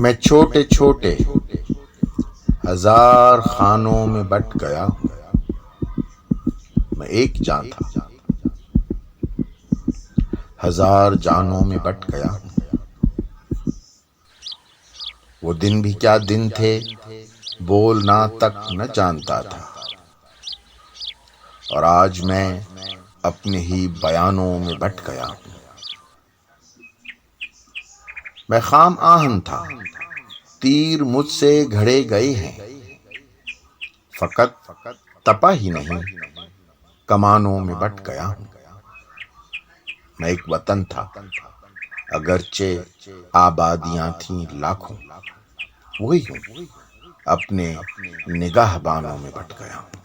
میں چھوٹے چھوٹے ہزار خانوں میں بٹ گیا ہوں، میں ایک جان تھا ہزار جانوں میں بٹ گیا ہوں۔ وہ دن بھی کیا دن تھے، بولنا تک نہ جانتا تھا، اور آج میں اپنے ہی بیانوں میں بٹ گیا ہوں۔ میں خام آہن تھا، تیر مجھ سے گھڑے گئے ہیں، فقط تپا ہی نہیں کمانوں میں بٹ گیا ہوں۔ میں ایک وطن تھا، اگرچہ آبادیاں تھیں لاکھوں، وہی ہوں اپنے نگاہ بانوں میں بٹ گیا ہوں۔